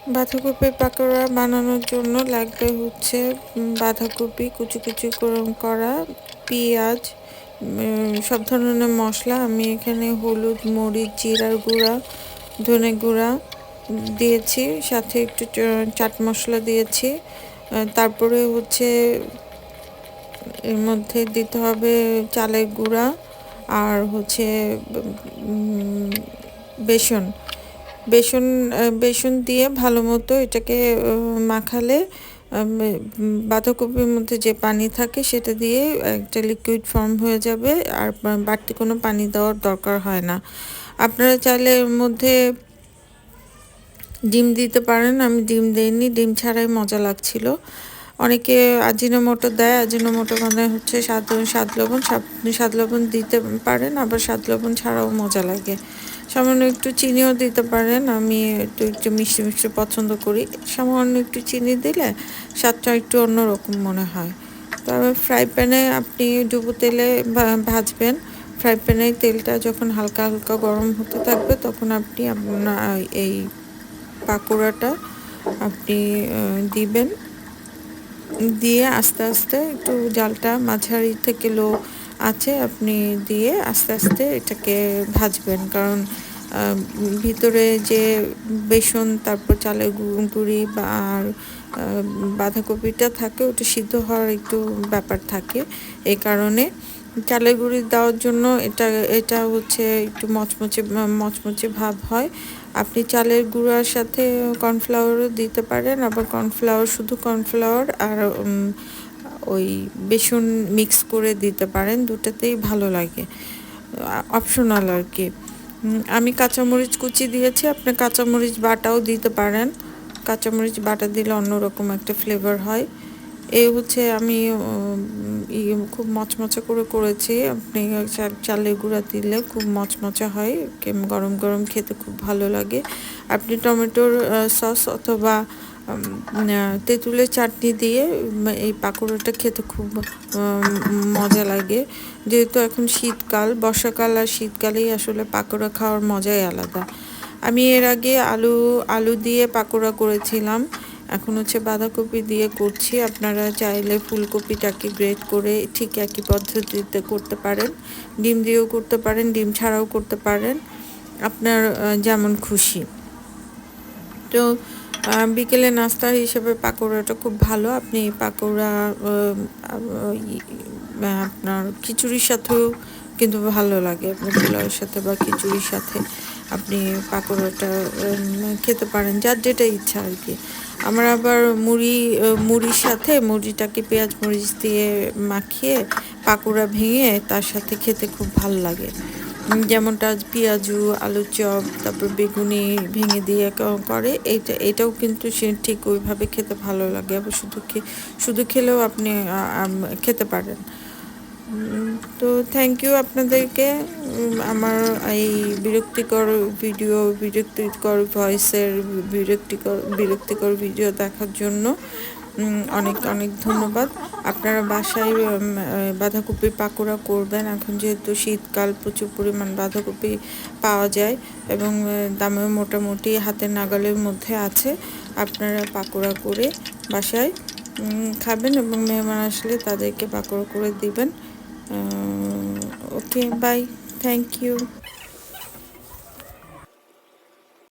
বাঁধাকপির পাকোড়া বানানোর জন্য লাগবে হচ্ছে বাঁধাকপি কুচি কুচি করা, পেঁয়াজ, সব ধরনের মশলা। আমি এখানে হলুদ, মরিচ, জিরার গুঁড়া, ধনে গুঁড়া দিয়েছি, সাথে একটু চাট মশলা দিয়েছি। তারপরে হচ্ছে এর মধ্যে দিতে হবে চালের গুঁড়া আর হচ্ছে বেসন। বেসন বেসন দিয়ে ভালো মতো এটাকে মাখালে বাঁধাকপির মধ্যে যে পানি থাকে সেটা দিয়ে একটা লিকুইড ফর্ম হয়ে যাবে, আর বাড়তি কোনো পানি দেওয়ার দরকার হয় না। আপনারা চাইলে এর মধ্যে ডিম দিতে পারেন, আমি ডিম দেইনি, ডিম ছাড়াই মজা লাগছিল। অনেকে আজিনোমোটো দেয়, আজিনোমোটো মানে হচ্ছে স্বাদ লবণ, স্বাদ লবণ দিতে পারেন, আবার স্বাদ লবণ ছাড়াও মজা লাগে। সামান্য একটু চিনিও দিতে পারেন, আমি একটু মিষ্টি মিষ্টি পছন্দ করি। সামান্য একটু চিনি দিলে স্বাদটা একটু অন্যরকম মনে হয়। তবে ফ্রাই প্যানে আপনি ডুবো তেলে ভাজবেন। ফ্রাই প্যানে তেলটা যখন হালকা হালকা গরম হতে থাকবে তখন আপনি আপনার এই পাকোড়াটা আপনি দিবেন। দিয়ে আস্তে আস্তে একটু জালটা মাঝারি থেকে লো আছে আপনি দিয়ে আস্তে আস্তে এটাকে ভাজবেন, কারণ ভিতরে যে বেসন, তারপর চালের গুঁড়ি বা আর বাঁধাকপিটা থাকে ওটা সিদ্ধ হওয়ার একটু ব্যাপার থাকে। এই কারণে চালের গুঁড়ি দেওয়ার জন্য এটা হচ্ছে একটু মচমচে ভাব হয়। আপনি চালের গুঁড়ার সাথে কর্নফ্লাওয়ারও দিতে পারেন, আবার শুধু কর্নফ্লাওয়ার আর ওই বেসন মিক্স করে দিতে পারেন, দুটাতেই ভালো লাগে, অপশনাল আর কি। আমি কাঁচামরিচ কুচি দিয়েছি, আপনি কাঁচামরিচ বাটাও দিতে পারেন। কাঁচামরিচ বাটা দিলে অন্যরকম একটা ফ্লেভার হয়। এই হচ্ছে আমি খুব মচমচে করেছি। আপনি চালের গুঁড়া দিলে খুব মচমচে হয়, গরম গরম খেতে খুব ভালো লাগে। আপনি টমেটোর সস অথবা তেঁতুলের চাটনি দিয়ে এই পাকোড়াটা খেতে খুব মজা লাগে। যেহেতু এখন শীতকাল, বর্ষাকাল আর শীতকালেই আসলে পাকোড়া খাওয়ার মজাই আলাদা। আমি এর আগে আলু দিয়ে পাকোড়া করেছিলাম, এখন হচ্ছে বাঁধাকপি দিয়ে করছি। আপনারা চাইলে ফুলকপিটাকে গ্রেট করে ঠিক একই পদ্ধতিতে করতে পারেন, ডিম দিয়েও করতে পারেন, ডিম ছাড়াও করতে পারেন, আপনার যেমন খুশি। তো বিকেলে নাস্তা হিসেবে পাকোড়াটা খুব ভালো। আপনি পাকোড়া আপনার খিচুড়ির সাথেও কিন্তু ভালো লাগে, আপনার পোলাওয়ের সাথে বা খিচুড়ির সাথে আপনি পাকোড়াটা খেতে পারেন, যার যেটা ইচ্ছা আর কি। আমার আবার মুড়ির সাথে মুড়িটাকে পেঁয়াজ মরিচ দিয়ে মাখিয়ে পাকোড়া ভেঙে তার সাথে খেতে খুব ভালো লাগে। যেমনটা পেঁয়াজু, আলুর চপ, তারপর বেগুনি ভেঙে দিয়ে করে, এটাও কিন্তু সে ঠিক ওইভাবে খেতে ভালো লাগে। আবার শুধু খেলেও আপনি খেতে পারেন। তো থ্যাংক ইউ আপনাদেরকে আমার এই বিরক্তিকর ভয়েসের বিরক্তিকর ভিডিও দেখার জন্য অনেক অনেক ধন্যবাদ। আপনারা বাসায় বাঁধাকপির পাকোড়া করবেন। এখন যেহেতু শীতকাল, প্রচুর পরিমাণ বাঁধাকপি পাওয়া যায় এবং দামেও মোটামুটি হাতের নাগালের মধ্যে আছে। আপনারা পাকোড়া করে বাসায় খাবেন এবং মেহমান আসলে তাদেরকে পাকোড়া করে দিবেন। ওকে, বাই, থ্যাংক ইউ।